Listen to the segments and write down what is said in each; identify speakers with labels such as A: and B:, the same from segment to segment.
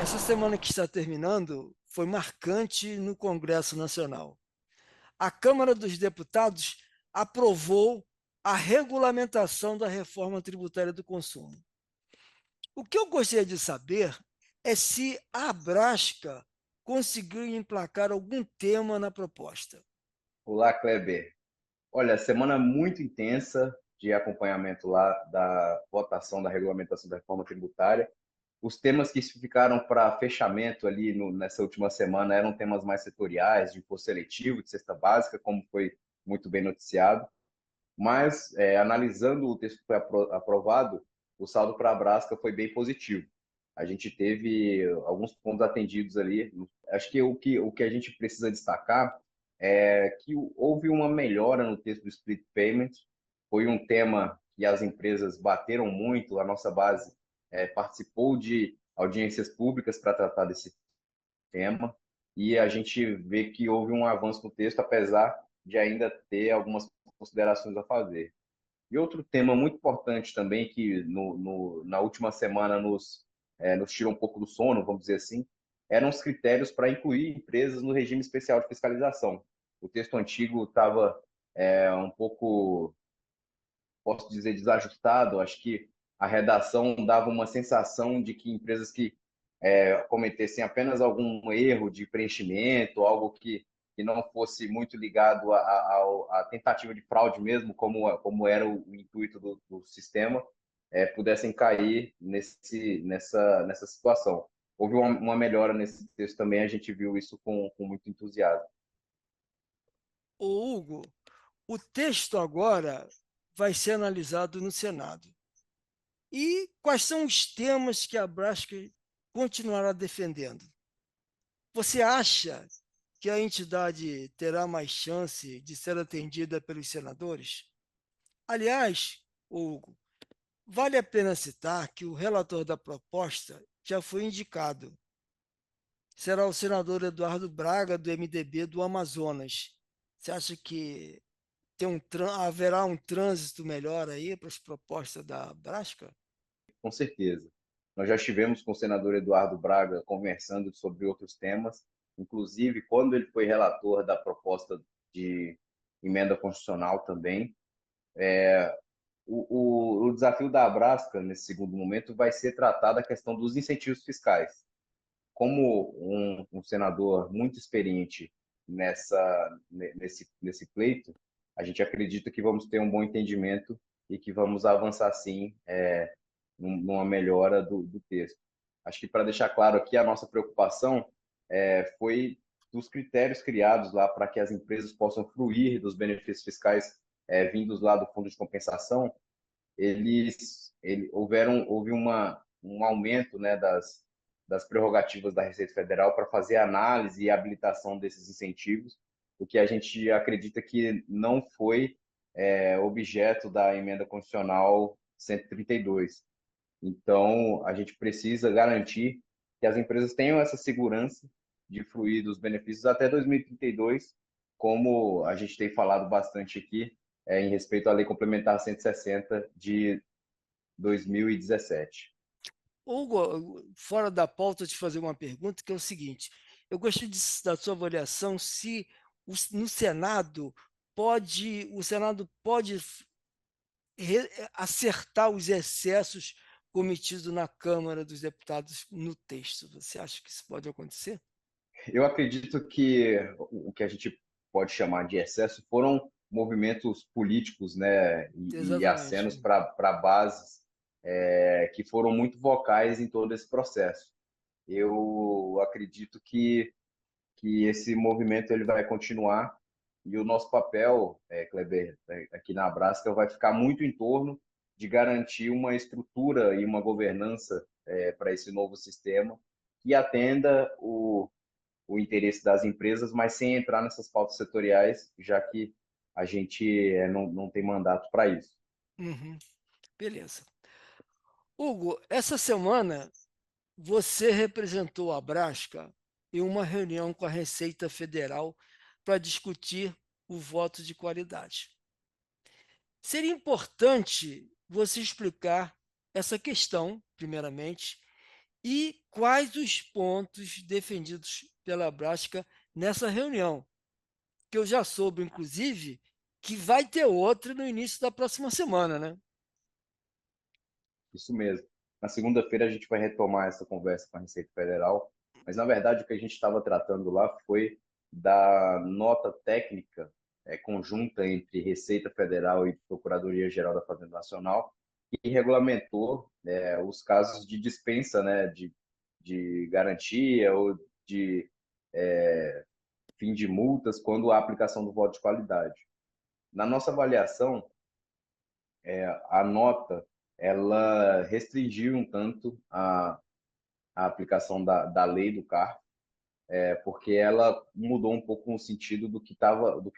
A: Essa semana que está terminando foi marcante no Congresso Nacional. A Câmara dos Deputados aprovou a regulamentação da reforma tributária do consumo. O que eu gostaria de saber é se a Abrasca conseguiu emplacar algum tema na proposta.
B: Olá, Kleber. Olha, semana muito intensa de acompanhamento lá da votação da regulamentação da reforma tributária. Os temas que ficaram para fechamento ali nessa última semana eram temas mais setoriais, de imposto seletivo, de cesta básica, como foi muito bem noticiado. Mas, analisando o texto que foi aprovado, o saldo para a Brasca foi bem positivo. A gente teve alguns pontos atendidos ali. Acho que o que a gente precisa destacar é que houve uma melhora no texto do split payment. Foi um tema que as empresas bateram muito. A nossa base participou de audiências públicas para tratar desse tema, e a gente vê que houve um avanço no texto, apesar de ainda ter algumas considerações a fazer. E outro tema muito importante também, que na última semana nos tirou um pouco do sono, vamos dizer assim, eram os critérios para incluir empresas no regime especial de fiscalização. O texto antigo estava um pouco, posso dizer, desajustado. Acho que a redação dava uma sensação de que empresas que cometessem apenas algum erro de preenchimento, algo que não fosse muito ligado à tentativa de fraude mesmo, como era o intuito do sistema, pudessem cair nessa situação. Houve uma melhora nesse texto também, a gente viu isso com muito entusiasmo.
A: Ô, Hugo, o texto agora vai ser analisado no Senado. E quais são os temas que a Abrasca continuará defendendo? Você acha que a entidade terá mais chance de ser atendida pelos senadores? Aliás, Hugo, vale a pena citar que o relator da proposta já foi indicado. Será o senador Eduardo Braga, do MDB do Amazonas. Você acha que haverá um trânsito melhor aí para as propostas da Brasca?
B: Com certeza. Nós já estivemos com o senador Eduardo Braga conversando sobre outros temas, inclusive quando ele foi relator da proposta de emenda constitucional também. O desafio da Abrasca, nesse segundo momento, vai ser tratar da questão dos incentivos fiscais. Como um senador muito experiente nesse pleito, a gente acredita que vamos ter um bom entendimento e que vamos avançar, sim, numa melhora do texto. Acho que, para deixar claro aqui, a nossa preocupação foi dos critérios criados lá para que as empresas possam fruir dos benefícios fiscais vindos lá do Fundo de Compensação. Houve um aumento, né, das prerrogativas da Receita Federal para fazer análise e habilitação desses incentivos, o que a gente acredita que não foi objeto da emenda constitucional 132. Então, a gente precisa garantir que as empresas tenham essa segurança de fruir dos benefícios até 2032, como a gente tem falado bastante aqui, em respeito à Lei Complementar 160 de 2017.
A: Hugo, fora da pauta, te fazer uma pergunta, que é o seguinte: eu gostaria da sua avaliação se no Senado o Senado pode acertar os excessos cometidos na Câmara dos Deputados no texto. Você acha que isso pode acontecer?
B: Eu acredito que o que a gente pode chamar de excesso foram movimentos políticos, né, e acenos
A: Exatamente.
B: para bases que foram muito vocais em todo esse processo. Eu acredito que esse movimento ele vai continuar, e o nosso papel, Kleber, aqui na Abrasca, vai ficar muito em torno de garantir uma estrutura e uma governança para esse novo sistema que atenda o interesse das empresas, mas sem entrar nessas pautas setoriais, já que a gente não tem mandato para isso.
A: Uhum, beleza. Hugo, essa semana você representou a Brasca em uma reunião com a Receita Federal para discutir o voto de qualidade. Seria importante você explicar essa questão, primeiramente, e quais os pontos defendidos pela Abrasca nessa reunião, que eu já soube, inclusive, que vai ter outra no início da próxima semana, né?
B: Isso mesmo. Na segunda-feira a gente vai retomar essa conversa com a Receita Federal, mas na verdade o que a gente estava tratando lá foi da nota técnica conjunta entre Receita Federal e Procuradoria-Geral da Fazenda Nacional, que regulamentou os casos de dispensa, né, de garantia ou de fim de multas quando há aplicação do voto de qualidade. Na nossa avaliação, a nota ela restringiu um tanto a aplicação da lei do CARF, porque ela mudou um pouco o sentido do que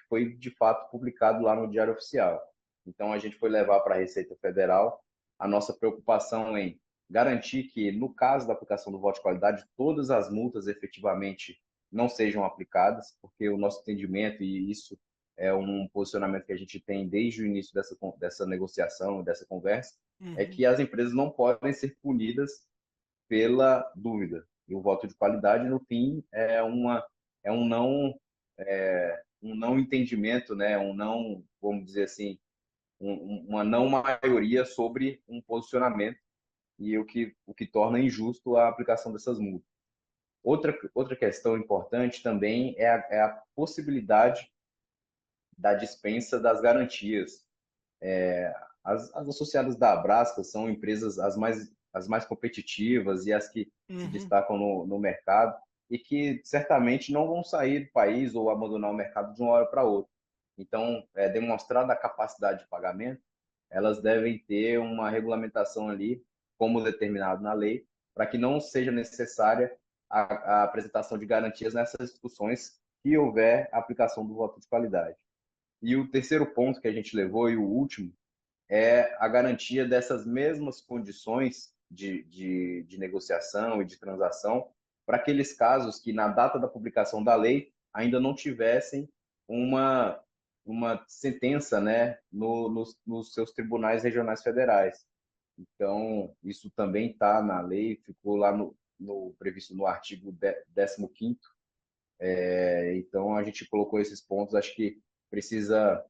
B: foi de fato publicado lá no Diário Oficial. Então a gente foi levar para a Receita Federal a nossa preocupação em garantir que, no caso da aplicação do voto de qualidade, todas as multas efetivamente não sejam aplicadas, porque o nosso entendimento, e isso é um posicionamento que a gente tem desde o início dessa negociação, dessa conversa, é
A: Uhum.
B: que as empresas não podem ser punidas pela dúvida. E o voto de qualidade, no fim, é um não entendimento, né? Um não, vamos dizer assim, uma não maioria sobre um posicionamento e o que torna injusto a aplicação dessas multas. Outra questão importante também é a possibilidade da dispensa das garantias. As associadas da Abrasca são empresas as mais competitivas e as que se
A: Uhum.
B: destacam no mercado e que certamente não vão sair do país ou abandonar o mercado de uma hora para outra. Então, demonstrada a capacidade de pagamento, elas devem ter uma regulamentação ali, como determinado na lei, para que não seja necessária a apresentação de garantias nessas discussões que houver aplicação do voto de qualidade. E o terceiro ponto que a gente levou, e o último, é a garantia dessas mesmas condições de negociação e de transação para aqueles casos que, na data da publicação da lei, ainda não tivessem uma, uma sentença, né, nos seus tribunais regionais federais. Então, isso também está na lei, ficou lá previsto no artigo 15º. Então, a gente colocou esses pontos, acho que precisa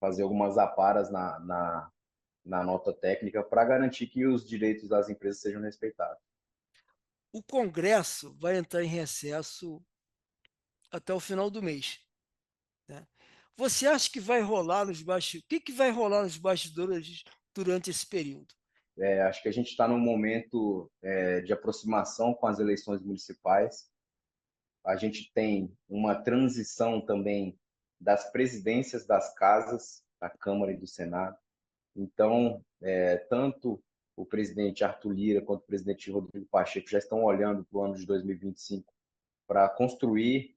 B: fazer algumas aparas na nota técnica para garantir que os direitos das empresas sejam respeitados.
A: O Congresso vai entrar em recesso até o final do mês, né? Você acha que vai rolar nos bastidores? O que, que vai rolar nos bastidores durante esse período?
B: Acho que a gente está num momento de aproximação com as eleições municipais. A gente tem uma transição também das presidências das casas, da Câmara e do Senado. Então, tanto o presidente Arthur Lira quanto o presidente Rodrigo Pacheco já estão olhando para o ano de 2025 para construir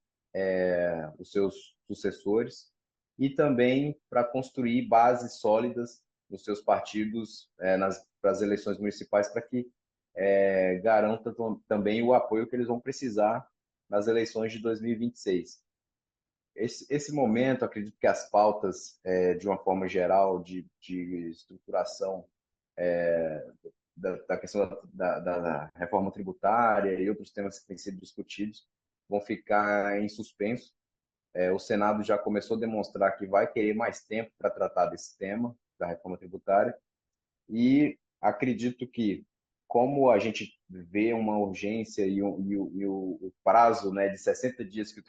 B: os seus sucessores e também para construir bases sólidas nos seus partidos para as eleições municipais, para que garanta também o apoio que eles vão precisar nas eleições de 2026. Esse momento, acredito que as pautas, de uma forma geral, de estruturação da questão da reforma tributária e outros temas que têm sido discutidos, vão ficar em suspenso. O Senado já começou a demonstrar que vai querer mais tempo para tratar desse tema, da reforma tributária, e acredito que, como a gente vê uma urgência e o prazo, né, de 60 dias que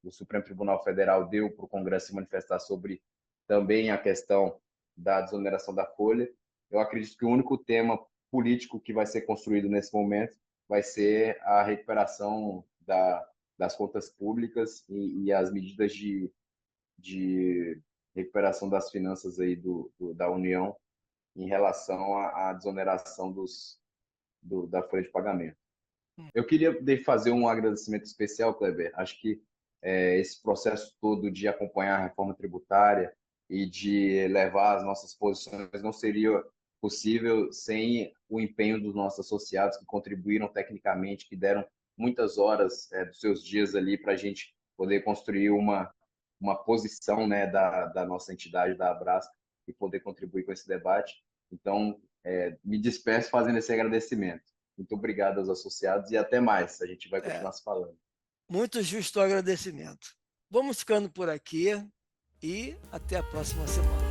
B: o Supremo Tribunal Federal deu para o Congresso se manifestar sobre também a questão da desoneração da folha, eu acredito que o único tema político que vai ser construído nesse momento vai ser a recuperação das contas públicas e as medidas de recuperação das finanças aí da União em relação à desoneração da folha de pagamento. Eu queria fazer um agradecimento especial, Kleber. Acho que esse processo todo de acompanhar a reforma tributária e de levar as nossas posições não seria possível sem o empenho dos nossos associados que contribuíram tecnicamente, que deram muitas horas dos seus dias ali para a gente poder construir uma posição, né, da nossa entidade, da Abrasca, e poder contribuir com esse debate. Então, me despeço fazendo esse agradecimento. Muito obrigado aos associados e até mais. A gente vai
A: É,
B: continuar se falando.
A: muito justo o agradecimento. Vamos ficando por aqui e até a próxima semana.